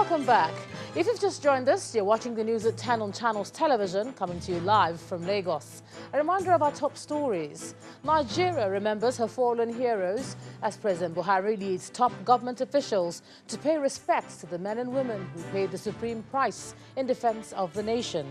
Welcome back. If you've just joined us, you're watching the news at 10 on Channels Television, coming to you live from Lagos. A reminder of our top stories. Nigeria remembers her fallen heroes as President Buhari leads top government officials to pay respect to the men and women who paid the supreme price in defense of the nation.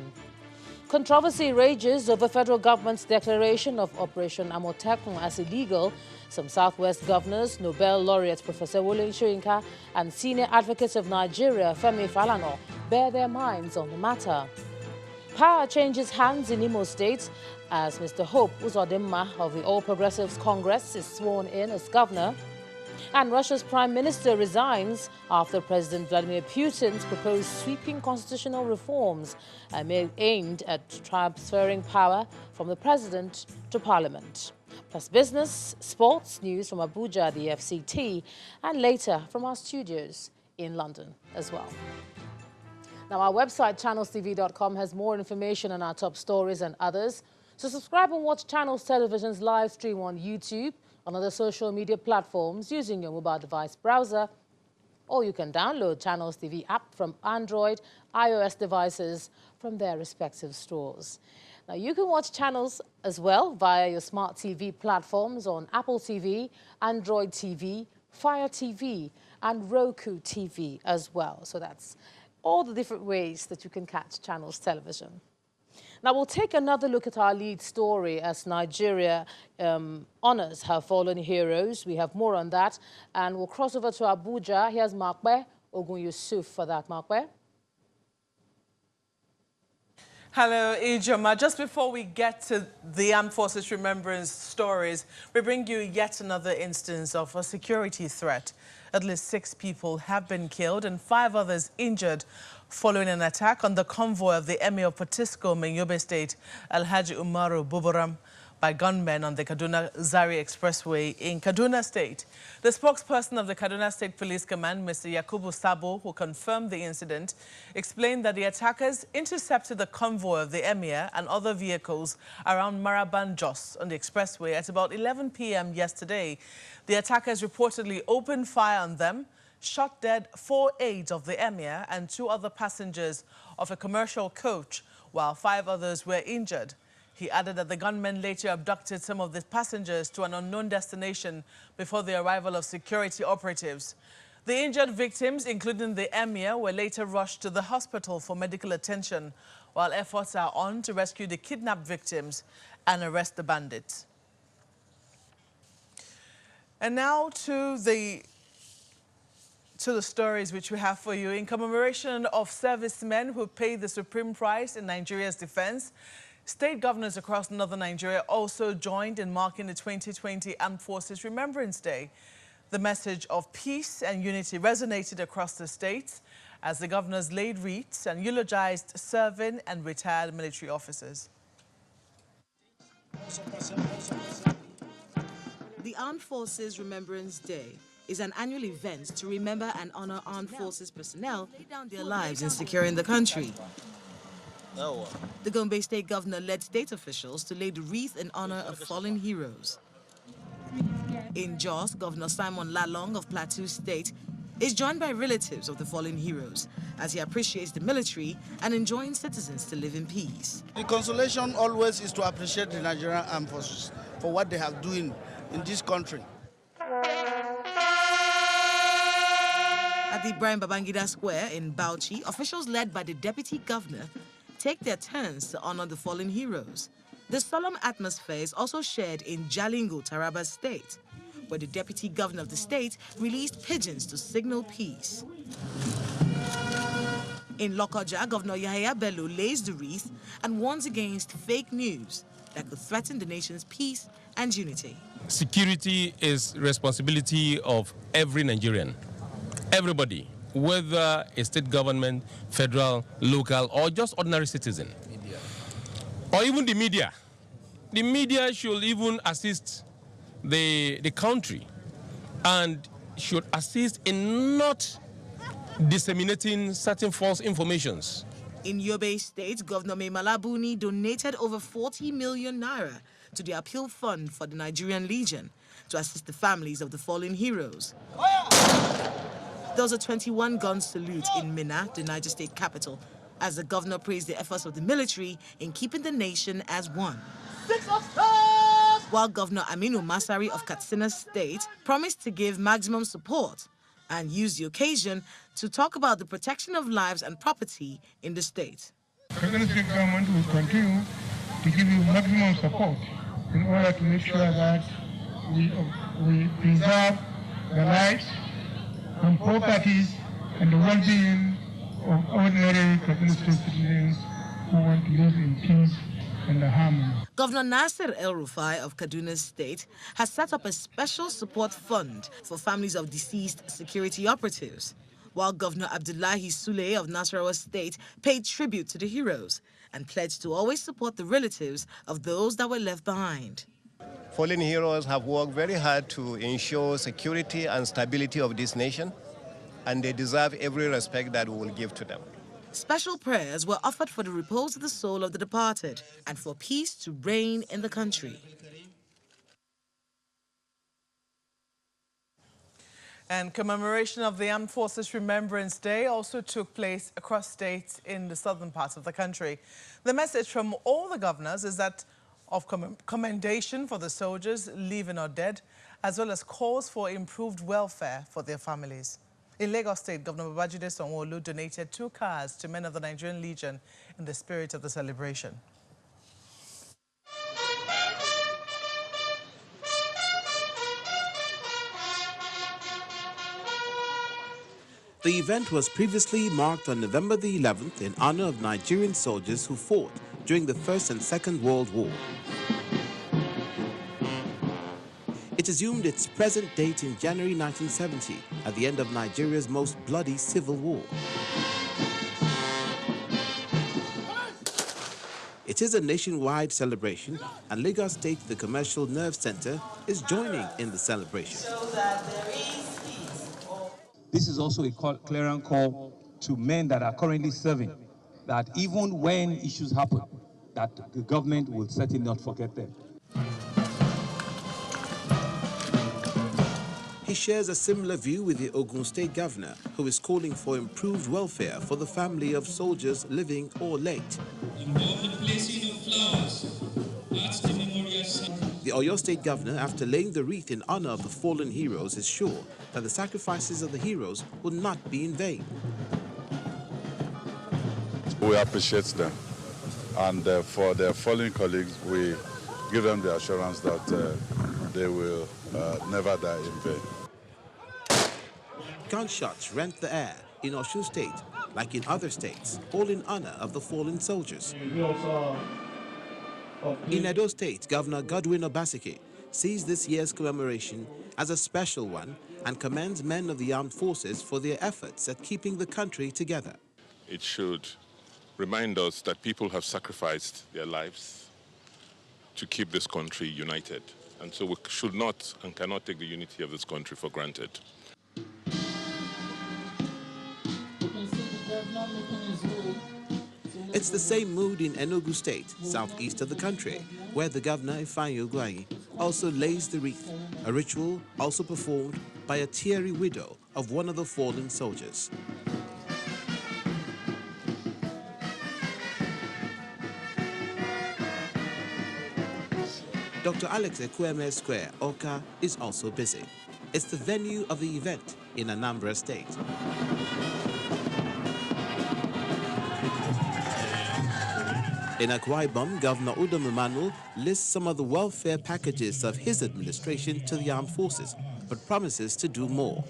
Controversy rages over federal government's declaration of Operation Amotekun as illegal. Some Southwest governors, Nobel laureate Professor Wole Soyinka and senior advocates of Nigeria, Femi Falana, bear their minds on the matter. Power changes hands in Imo State as Mr. Hope Uzodimma of the All Progressives Congress is sworn in as governor. And Russia's prime minister resigns after President Vladimir Putin's proposed sweeping constitutional reforms aimed at transferring power from the president to parliament. Plus business, sports, news from Abuja, the FCT, and later from our studios in London as well. Now, our website, channelstv.com, has more information on our top stories and others. So subscribe and watch Channels Television's live stream on YouTube, on other social media platforms using your mobile device browser, or you can download Channels TV app from Android, iOS devices from their respective stores. Now, you can watch channels as well via your smart TV platforms on Apple TV, Android TV, Fire TV, and Roku TV as well. So that's all the different ways that you can catch Channels Television. Now, we'll take another look at our lead story as Nigeria honors her fallen heroes. We have more on that. And we'll cross over to Abuja. Here's Makbe Ogun Yusuf for that. Makbe. Hello, Ijoma. Just before we get to the Armed Forces Remembrance stories, we bring you yet another instance of a security threat. At least 6 people have been killed and 5 others injured following an attack on the convoy of the Emir of Potiskum in Yobe State, Alhaji Umaru Buburam, by gunmen on the Kaduna-Zaria Expressway in Kaduna State. The spokesperson of the Kaduna State Police Command, Mr. Yakubu Sabo, who confirmed the incident, explained that the attackers intercepted the convoy of the Emir and other vehicles around Maraban Jos on the expressway at about 11 p.m. yesterday. The attackers reportedly opened fire on them, shot dead 4 aides of the Emir and 2 other passengers of a commercial coach, while 5 others were injured. He added that the gunmen later abducted some of the passengers to an unknown destination before the arrival of security operatives. The injured victims, including the Emir, were later rushed to the hospital for medical attention, while efforts are on to rescue the kidnapped victims and arrest the bandits. And now to the stories which we have for you. In commemoration of servicemen who paid the supreme price in Nigeria's defense, state governors across northern Nigeria also joined in marking the 2020 Armed Forces Remembrance Day. The message of peace and unity resonated across the states as the governors laid wreaths and eulogized serving and retired military officers. The Armed Forces Remembrance Day is an annual event to remember and honor armed forces personnel who laid down their lives in securing the country. The Gombe State Governor led state officials to lay the wreath in honor of fallen heroes. In Jos, Governor Simon Lalong of Plateau State is joined by relatives of the fallen heroes as he appreciates the military and enjoins citizens to live in peace. The consolation always is to appreciate the Nigerian Armed Forces for what they have doing in this country. At the Ibrahim Babangida Square in Bauchi, officials led by the deputy governor take their turns to honor the fallen heroes. The solemn atmosphere is also shared in Jalingo, Taraba State, where the deputy governor of the state released pigeons to signal peace. In Lokoja, Governor Yahaya Bello lays the wreath and warns against fake news that could threaten the nation's peace and unity. Security is responsibility of every Nigerian, everybody, whether a state government, federal, local, or just ordinary citizen. Media. Or even the media. The media should even assist the country and should assist in not disseminating certain false informations. In Yobe State, Governor Mai Mala Buni donated over 40 million naira to the appeal fund for the Nigerian Legion to assist the families of the fallen heroes. There was a 21-gun salute in Minna, the Niger State capital, as the governor praised the efforts of the military in keeping the nation as one. While Governor Aminu Masari of Katsina State promised to give maximum support and used the occasion to talk about the protection of lives and property in the state. The Kaduna State government will continue to give you maximum support in order to make sure that we preserve the lives and properties and the well-being of ordinary Kaduna State citizens who want to live in peace and harmony. Governor Nasser El-Rufai of Kaduna State has set up a special support fund for families of deceased security operatives, while Governor Abdullahi Sule of Nasarawa State paid tribute to the heroes and pledged to always support the relatives of those that were left behind. Fallen heroes have worked very hard to ensure security and stability of this nation, and they deserve every respect that we will give to them. Special prayers were offered for the repose of the soul of the departed and for peace to reign in the country. And commemoration of the Armed Forces Remembrance Day also took place across states in the southern parts of the country. The message from all the governors is that of commendation for the soldiers, living or dead, as well as calls for improved welfare for their families. In Lagos State, Governor Babajide Sanwo-Olu donated 2 cars to men of the Nigerian Legion in the spirit of the celebration. The event was previously marked on November the 11th in honor of Nigerian soldiers who fought during the First and Second World War. It assumed its present date in January 1970, at the end of Nigeria's most bloody civil war. It is a nationwide celebration, and Lagos State, the commercial nerve center, is joining in the celebration. This is also a clarion call to men that are currently serving, that even when issues happen, that the government will certainly not forget them. He shares a similar view with the Ogun State governor, who is calling for improved welfare for the family of soldiers living or late. The Oyo State governor, after laying the wreath in honor of the fallen heroes, is sure that the sacrifices of the heroes will not be in vain. We appreciate them, and for their fallen colleagues, we give them the assurance that they will never die in vain. Gunshots rent the air in Osun State, like in other states, all in honor of the fallen soldiers. In Edo State, Governor Godwin Obaseki sees this year's commemoration as a special one and commends men of the armed forces for their efforts at keeping the country together. It should remind us that people have sacrificed their lives to keep this country united. And so we should not and cannot take the unity of this country for granted. It's the same mood in Enugu State, southeast of the country, where the governor, Ifeanyi Ugwuanyi, also lays the wreath, a ritual also performed by a teary widow of one of the fallen soldiers. Dr. Alex Ekweme Square, Oka, is also busy. It's the venue of the event in Anambra State. In Akwa Ibom, Governor Udom Emmanuel lists some of the welfare packages of his administration to the armed forces, but promises to do more.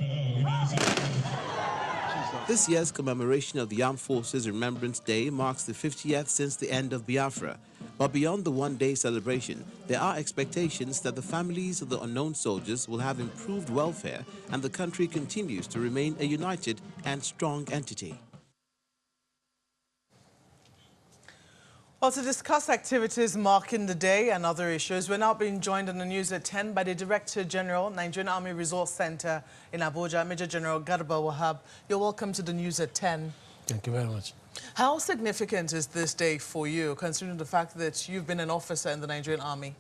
This year's commemoration of the Armed Forces Remembrance Day marks the 50th since the end of Biafra. But beyond the one-day celebration, there are expectations that the families of the unknown soldiers will have improved welfare and the country continues to remain a united and strong entity. Well, to discuss activities marking the day and other issues, we're now being joined on the news at 10 by the Director General, Nigerian Army Resource Center in Abuja, Major General Garba Wahab. You're welcome to the news at 10. Thank you very much. How significant is this day for you, considering the fact that you've been an officer in the Nigerian Army?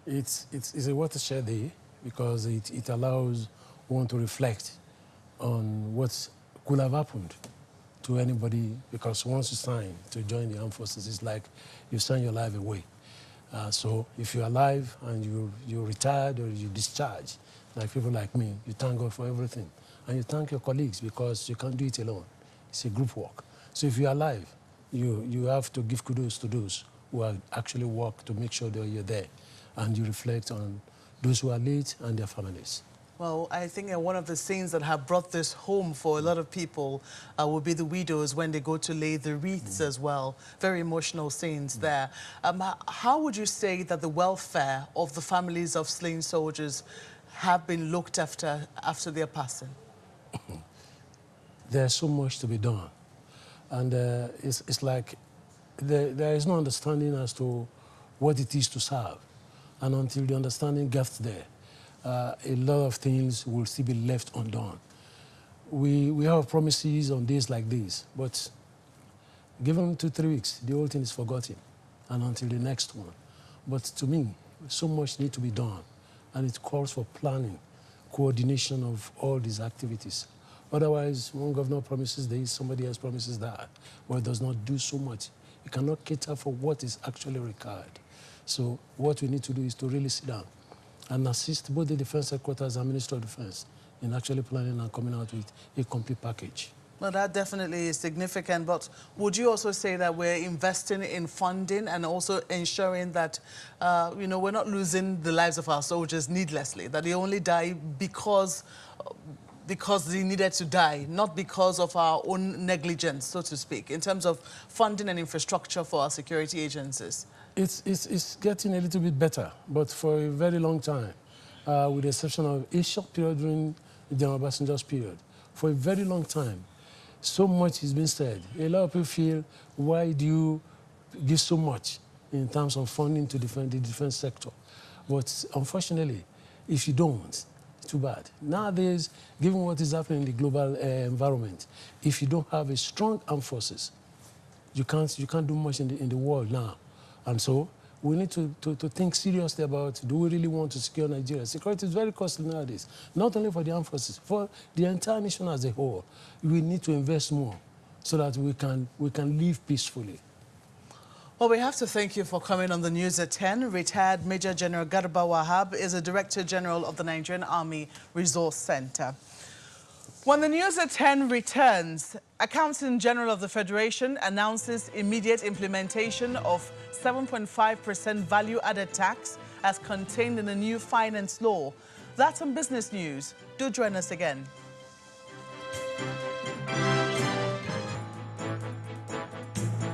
It's a watershed day because it allows one to reflect on what could have happened to anybody, because once you sign to join the armed forces, it's like you sign your life away. So if you're alive and you're retired or you discharge, like people like me, you thank God for everything. And you thank your colleagues because you can't do it alone. It's a group work. So if you're alive, you have to give kudos to those who are actually work to make sure that you're there. And you reflect on those who are late and their families. Well, I think one of the scenes that have brought this home for a lot of people will be the widows when they go to lay the wreaths as well. Very emotional scenes there. How would you say that the welfare of the families of slain soldiers have been looked after their passing? There's so much to be done. And it's like there is no understanding as to what it is to serve. And until the understanding gets there, a lot of things will still be left undone. We have promises on days like this, but given 2-3 weeks, the whole thing is forgotten, and until the next one. But to me, so much needs to be done, and it calls for planning, coordination of all these activities. Otherwise, one governor promises this, somebody else promises that, but it does not do so much. It cannot cater for what is actually required. So what we need to do is to really sit down and assist both the Defense Headquarters and Ministry of Defense in actually planning and coming out with a complete package. Well, that definitely is significant, but would you also say that we're investing in funding and also ensuring that, you know, we're not losing the lives of our soldiers needlessly, that they only die because they needed to die, not because of our own negligence, so to speak, in terms of funding and infrastructure for our security agencies? It's getting a little bit better, but for a very long time, with the exception of a short period during General Obasanjo's period, for a very long time, so much has been said. A lot of people feel, why do you give so much in terms of funding to defend the defense sector? But unfortunately, if you don't, it's too bad. Nowadays, given what is happening in the global environment, if you don't have a strong armed forces, you can't do much in the world now. And so we need to think seriously about, do we really want to secure Nigeria? Security is very costly nowadays, not only for the armed forces, for the entire nation as a whole. We need to invest more so that we can live peacefully. Well, we have to thank you for coming on the News at 10. Retired Major General Garba Wahab is the Director General of the Nigerian Army Resource Center. When the News at 10 returns, Accountant General of the Federation announces immediate implementation of 7.5% value-added tax as contained in the new finance law. That's on Business News. Do join us again.